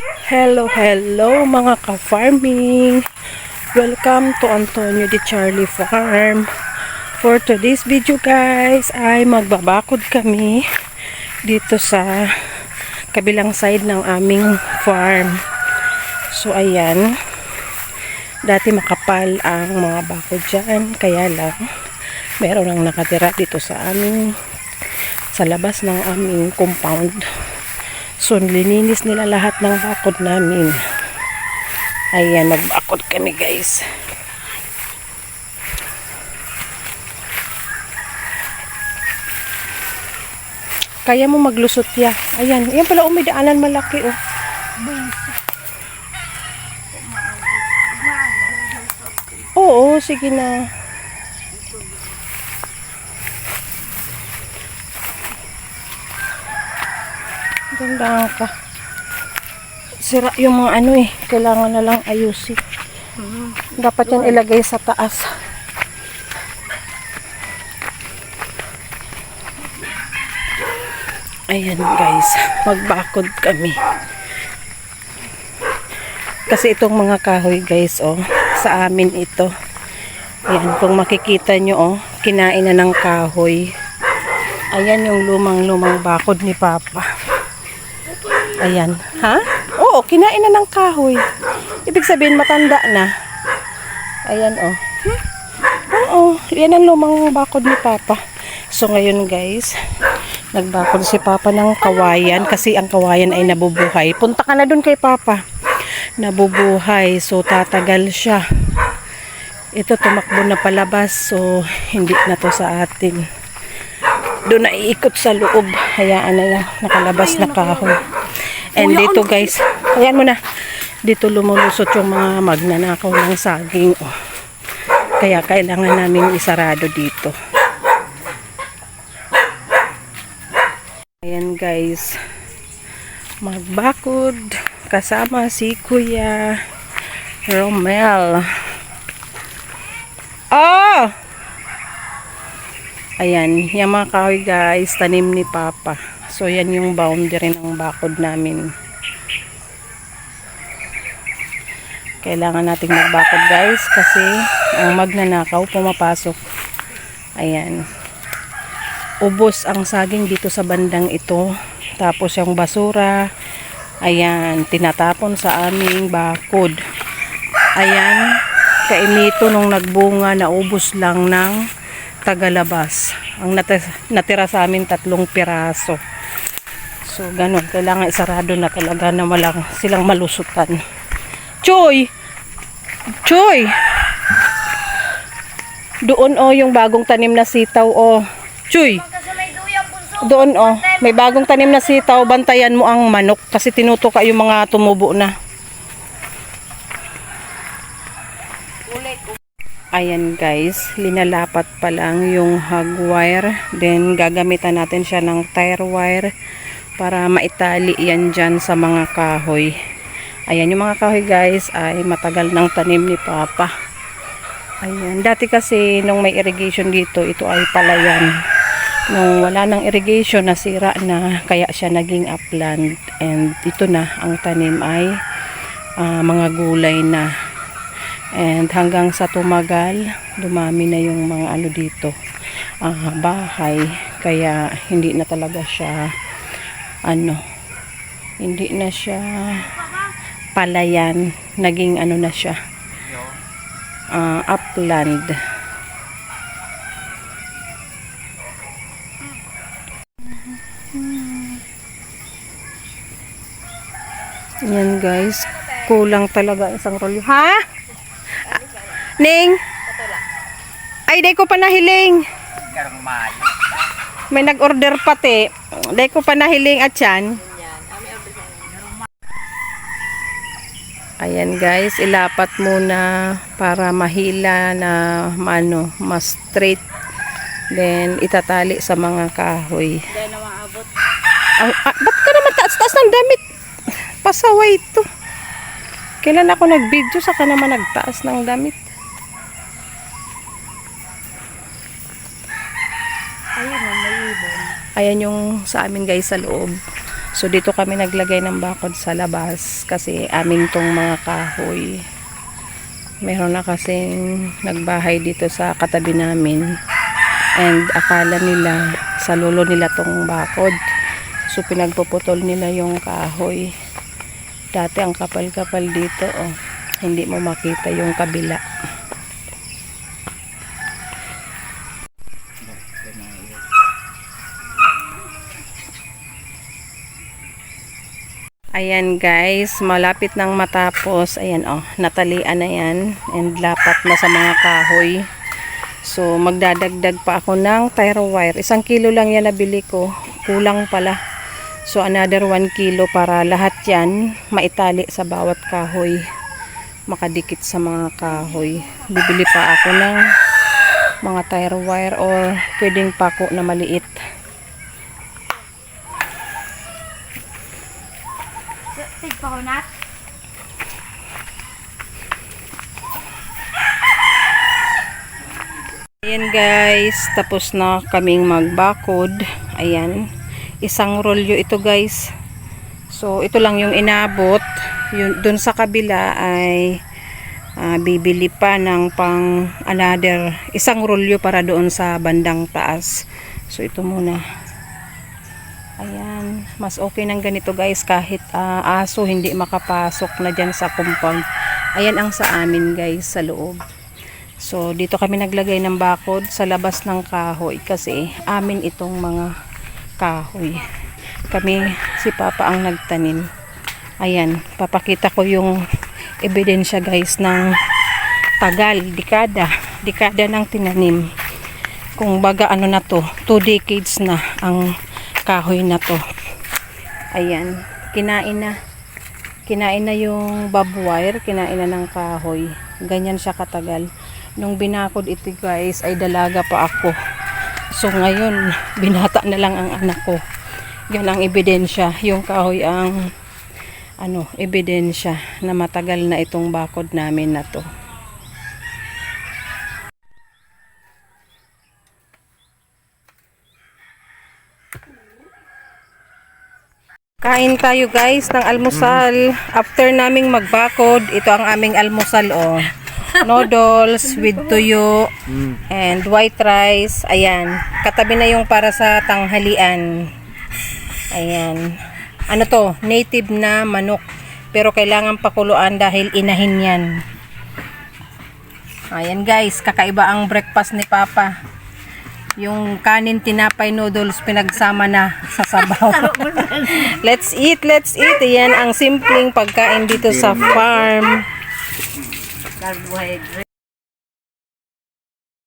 Hello mga ka-farming. Welcome to Antonio de Charlie Farm. For today's video guys ay magbabakod kami dito sa kabilang side ng aming farm. So ayan, dati makapal ang mga bakod dyan, kaya lang meron ang nakatira dito sa labas ng aming compound. So, lininis nila lahat ng bakod namin. Ayan, magbakod kami guys. Kaya mo maglusot ya. Ayan, ayan pala may daanan malaki oh. Oo, sige na. Ganda ka. Sira yung mga ano eh. Kailangan na lang ayusin. Dapat yan ilagay sa taas. Ayan guys. Magbakod kami. Kasi itong mga kahoy guys oh. Sa amin ito. Ayan. Kung makikita nyo oh. Kinain na ng kahoy. Ayan yung lumang bakod ni Papa. Ayan. Ha? Oo, kinain na ng kahoy. Ibig sabihin, matanda na. Ayan, oh. Oo, yan ang lumang bakod ni Papa. So, ngayon, guys, nagbakod si Papa ng kawayan kasi ang kawayan ay nabubuhay. Punta ka na dun kay Papa. Nabubuhay. So, tatagal siya. Ito, tumakbo na palabas. So, hindi na to sa atin. Doon na iikot sa loob. Hayaan na lang. Nakalabas na kahoy. And dito guys, ayan mo na. Dito lumulusot yung mga magnanakaw ng saging. Oh. Kaya kailangan namin isarado dito. Ayan guys. Magbakod. Kasama si Kuya Romel. Oh! Ayan. Yung mga kahoy guys. Tanim ni Papa. So, yan yung boundary ng bakod namin. Kailangan nating magbakod guys kasi ang magnanakaw pumapasok. Ayan. Ubos ang saging dito sa bandang ito. Tapos yung basura, ayan, tinatapon sa aming bakod. Ayan, kainito nung nagbunga, naubos lang ng tagalabas. Ang natira sa amin 3 piraso. So, ganun. Kailangan isarado na talaga na walang silang malusutan. Choy! Choy! Doon oh, yung bagong tanim na sitaw oh. Choy! Doon oh, may bagong tanim na sitaw. Bantayan mo ang manok kasi tinutuka yung mga tumubo na. Ayan guys, linalapat pa lang yung hog wire. Then, gagamitan natin siya ng tire wire para maitali yan dyan sa mga kahoy. Ayan, yung mga kahoy guys ay matagal ng tanim ni Papa. Ayan, dati kasi nung may irrigation dito, ito ay palayan. Nung wala ng irrigation, nasira na, kaya siya naging upland. And ito na, ang tanim ay mga gulay na. And hanggang sa tumagal, dumami na yung mga ano dito, bahay. Kaya hindi na talaga siya hindi na siya palayan, naging ano na siya, upland. Yan guys, kulang talaga isang rolyo. Ha? Ning? Ay, day ko pa nahiling. May nag-order pati. Day ko pa nahiling at yan. Ayan guys, ilapat muna para mahila na mas straight. Then, itatali sa mga kahoy. Ba't ka naman taas-taas ng damit? Pasaway ito. Kailan ako nag-video, saka naman nagtaas ng damit. Ayan yung sa amin guys sa loob. So dito kami naglagay ng bakod sa labas kasi amin tong mga kahoy. Meron na kasing nagbahay dito sa katabi namin. And akala nila sa lolo nila tong bakod. So pinagpuputol nila yung kahoy. Dati ang kapal-kapal dito, oh. Hindi mo makita yung kabila. Ayan guys, malapit nang matapos. Ayan oh, natalian na yan. And lapat na sa mga kahoy. So magdadagdag pa ako ng tire wire. 1 kilo lang yan nabili ko. Kulang pala. So another 1 kilo para lahat yan maitali sa bawat kahoy. Makadikit sa mga kahoy. Bibili pa ako ng mga tire wire or pwedeng pako na maliit. Tigpahunat. Ayan guys, tapos na kaming magbakod. Ayan, 1 rolyo ito guys. So ito lang yung inabot. Dun sa kabila ay bibili pa ng pang another 1 rolyo para doon sa bandang taas. So ito muna. Ayan, mas okay ng ganito guys kahit aso hindi makapasok na dyan sa compound. Ayan ang sa amin guys sa loob. So dito kami naglagay ng bakod sa labas ng kahoy kasi amin itong mga kahoy. Kami, si Papa ang nagtanim. Ayan, papakita ko yung ebidensya guys ng tagal, dekada ng tinanim. Kung baga ano na to, 2 decades na ang kahoy na to. Ayan, kinain na yung barbed wire, kinain na ng kahoy. Ganyan siya katagal. Nung binakod ito guys ay dalaga pa ako. So ngayon binata na lang ang anak ko. Yan ang ebidensya, yung kahoy ang ebidensya na matagal na itong bakod namin na to. Kain tayo guys ng almusal. After naming magbakod, ito ang aming almusal oh. Noodles with tuyo and white rice. Ayan, katabi na yung para sa tanghalian. Ayan. Ano to? Native na manok. Pero kailangan pakuluan dahil inahin yan. Ayan guys, kakaiba ang breakfast ni Papa. Yung kanin, tinapay, noodles, pinagsama na sa sabaw. Let's eat, let's eat. Yan ang simpleng pagkain dito sa farm. Carbohydrate.